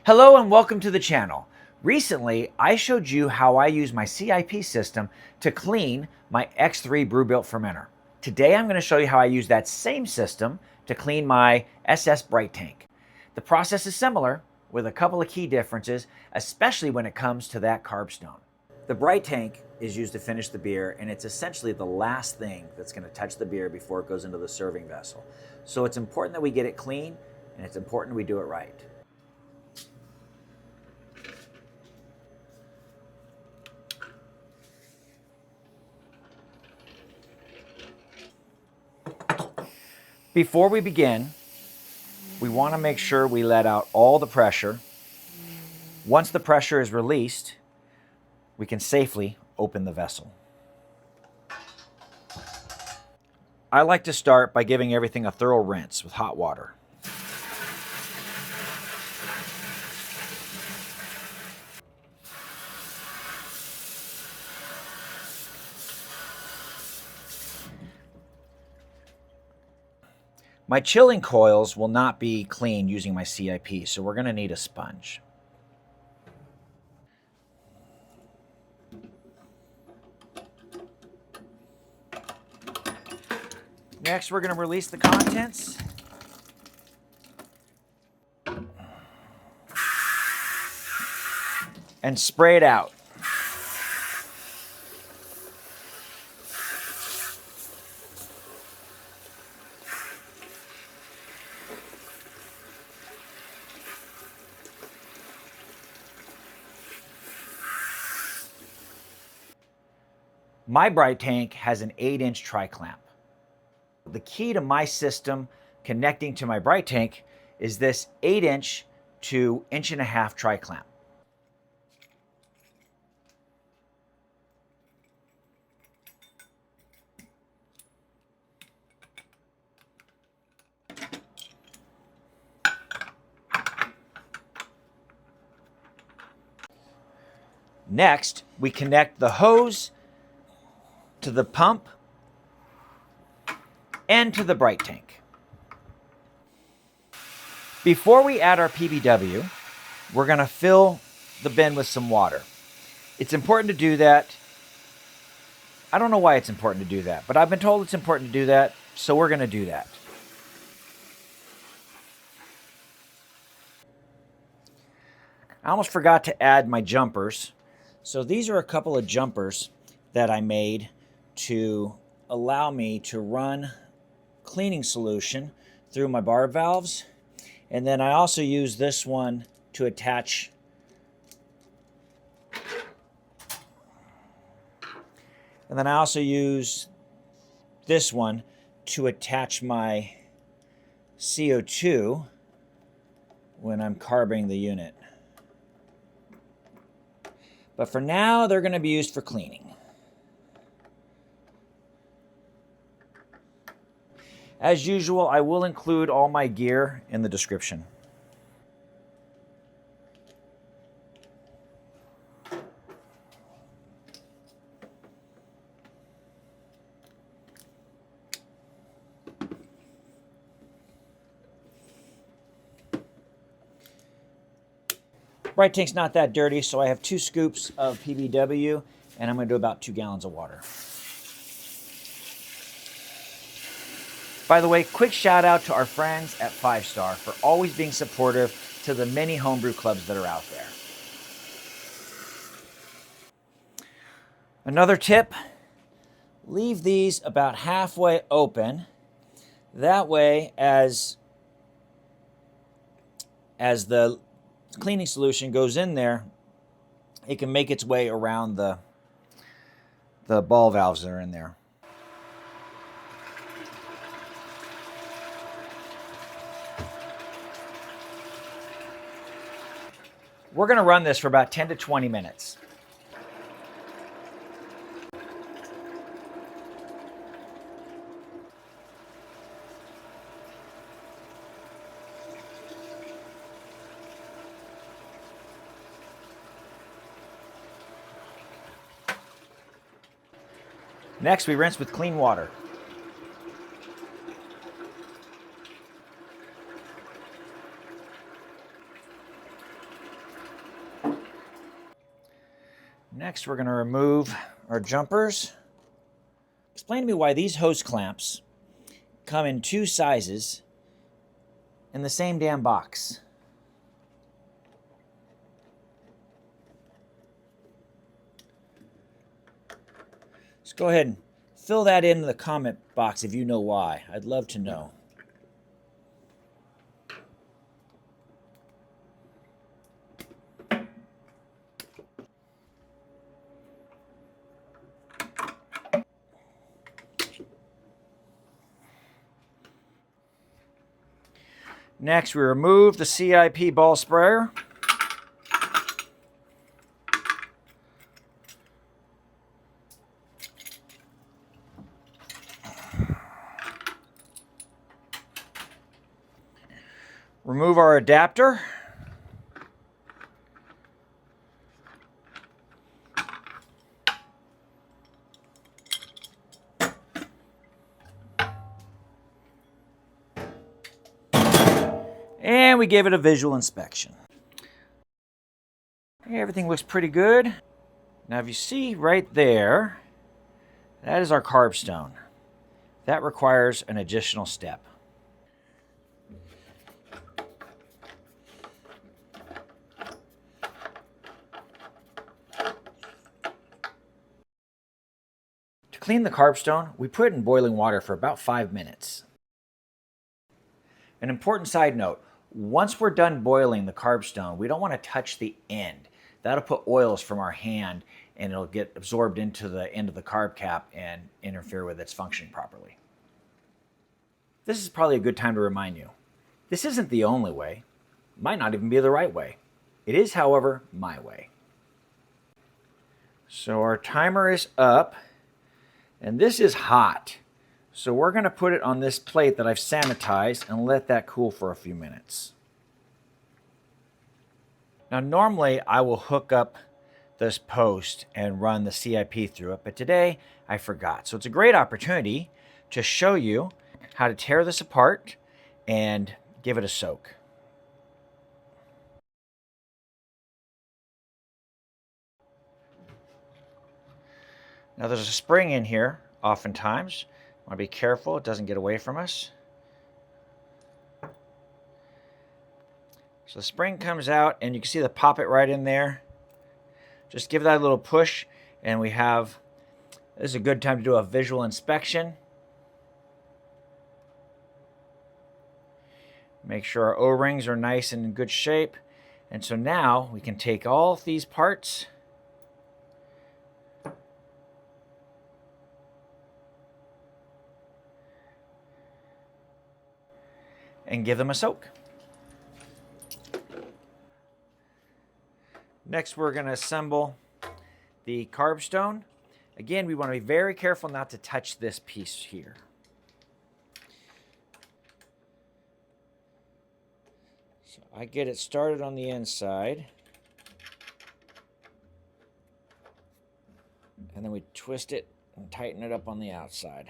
Hello and welcome to the channel. Recently, I showed you how I use my CIP system to clean my X3 BrewBuilt fermenter. Today, I'm going to show you how I use that same system to clean my SS Brite Tank. The process is similar with a couple of key differences, especially when it comes to that carb stone. The Brite Tank is used to finish the beer, and it's essentially the last thing that's going to touch the beer before it goes into the serving vessel. So it's important that we get it clean, and it's important we do it right. Before we begin, we want to make sure we let out all the pressure. Once the pressure is released, we can safely open the vessel. I like to start by giving everything a thorough rinse with hot water. My chilling coils will not be cleaned using my CIP, so we're going to need a sponge. Next, we're going to release the contents. And spray it out. My Brite Tank has an 8-inch tri-clamp. The key to my system connecting to my Brite Tank is this 8-inch to 1.5-inch tri-clamp. Next, we connect the hose to the pump and to the Brite Tank. Before we add our PBW, we're going to fill the bin with some water. It's important to do that. I don't know why it's important to do that, but I've been told it's important to do that, so we're going to do that. I almost forgot to add my jumpers. So these are a couple of jumpers that I made to allow me to run cleaning solution through my barb valves. And then I also use this one to attach my CO2 when I'm carbing the unit. But for now, they're going to be used for cleaning. As usual, I will include all my gear in the description. Brite Tank's not that dirty, so I have 2 scoops of PBW, and I'm going to do about 2 gallons of water. By the way, quick shout out to our friends at 5 Star for always being supportive to the many homebrew clubs that are out there. Another tip, leave these about halfway open. That way, as the cleaning solution goes in there, it can make its way around the ball valves that are in there. We're going to run this for about 10 to 20 minutes. Next, we rinse with clean water. Next, we're going to remove our jumpers. Explain to me why these hose clamps come in two sizes in the same damn box. Let's go ahead and fill that in the comment box if you know why. I'd love to know. Next, we remove the CIP ball sprayer. Remove our adapter. And we gave it a visual inspection. Everything looks pretty good. Now if you see right there, that is our carb stone. That requires an additional step. To clean the carb stone, we put it in boiling water for about 5 minutes. An important side note, once we're done boiling the carb stone, we don't want to touch the end. That'll put oils from our hand and it'll get absorbed into the end of the carb cap and interfere with its functioning properly. This is probably a good time to remind you, this isn't the only way. It might not even be the right way. It is, however, my way. So our timer is up and this is hot. So we're going to put it on this plate that I've sanitized and let that cool for a few minutes. Now normally I will hook up this post and run the CIP through it, but today I forgot. So it's a great opportunity to show you how to tear this apart and give it a soak. Now there's a spring in here oftentimes. Want to be careful it doesn't get away from us. So the spring comes out and you can see the poppet right in there. Just give that a little push and we have, this is a good time to do a visual inspection. Make sure our O-rings are nice and in good shape. And so now we can take all these parts and give them a soak. Next, we're going to assemble the carb stone. Again, we want to be very careful not to touch this piece here. So I get it started on the inside. And then we twist it and tighten it up on the outside.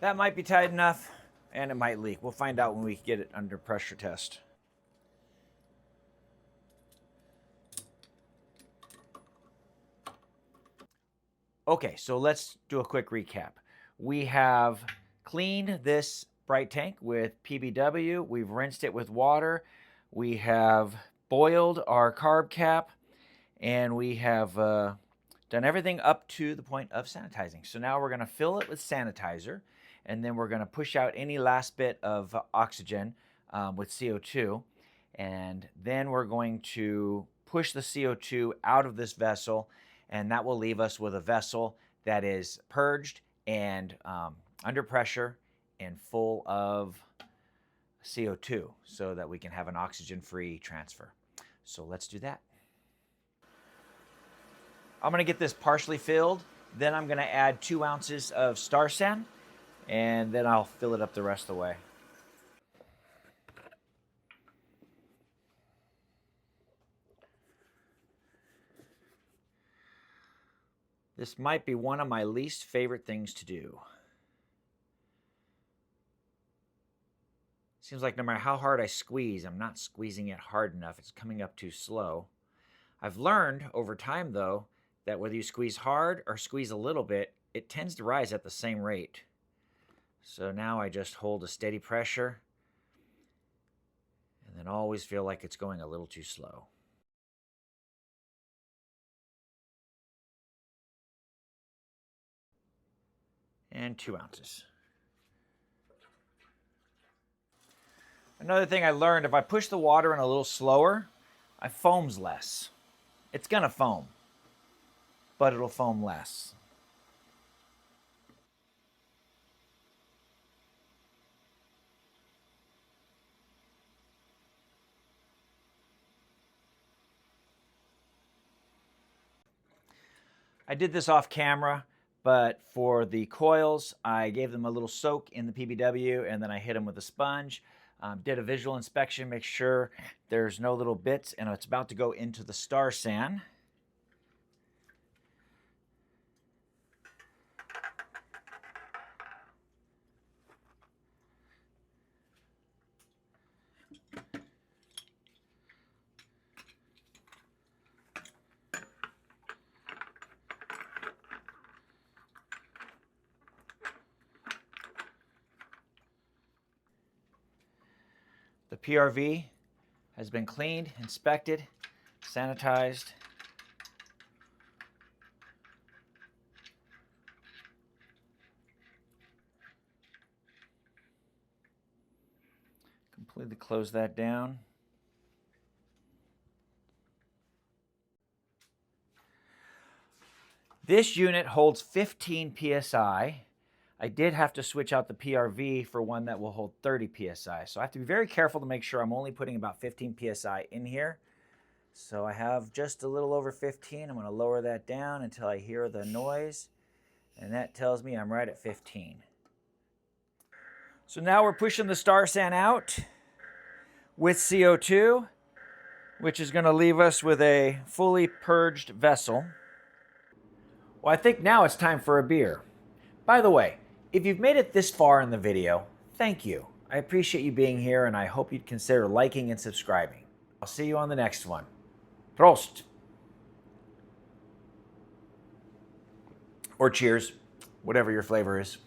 That might be tight enough, and it might leak. We'll find out when we get it under pressure test. Okay, so let's do a quick recap. We have cleaned this Brite tank with PBW. We've rinsed it with water. We have boiled our carb cap, and we have done everything up to the point of sanitizing. So now we're going to fill it with sanitizer, and then we're going to push out any last bit of oxygen with CO2. And then we're going to push the CO2 out of this vessel, and that will leave us with a vessel that is purged and under pressure and full of CO2 so that we can have an oxygen-free transfer. So let's do that. I'm going to get this partially filled. Then I'm going to add 2 ounces of Star San, and then I'll fill it up the rest of the way. This might be one of my least favorite things to do. Seems like no matter how hard I squeeze, I'm not squeezing it hard enough. It's coming up too slow. I've learned over time, though, that whether you squeeze hard or squeeze a little bit, it tends to rise at the same rate. So now I just hold a steady pressure and then always feel like it's going a little too slow. And 2 ounces. Another thing I learned, if I push the water in a little slower, I foams less. It's gonna foam, but it'll foam less. I did this off camera, but for the coils, I gave them a little soak in the PBW and then I hit them with a sponge. Did a visual inspection, make sure there's no little bits, and it's about to go into the star sand. The PRV has been cleaned, inspected, sanitized. Completely close that down. This unit holds 15 psi. I did have to switch out the PRV for one that will hold 30 psi. So I have to be very careful to make sure I'm only putting about 15 psi in here. So I have just a little over 15. I'm going to lower that down until I hear the noise. And that tells me I'm right at 15. So now we're pushing the star sand out with CO2, which is going to leave us with a fully purged vessel. Well, I think now it's time for a beer. By the way, if you've made it this far in the video, thank you. I appreciate you being here, and I hope you'd consider liking and subscribing. I'll see you on the next one. Prost! Or cheers, whatever your flavor is.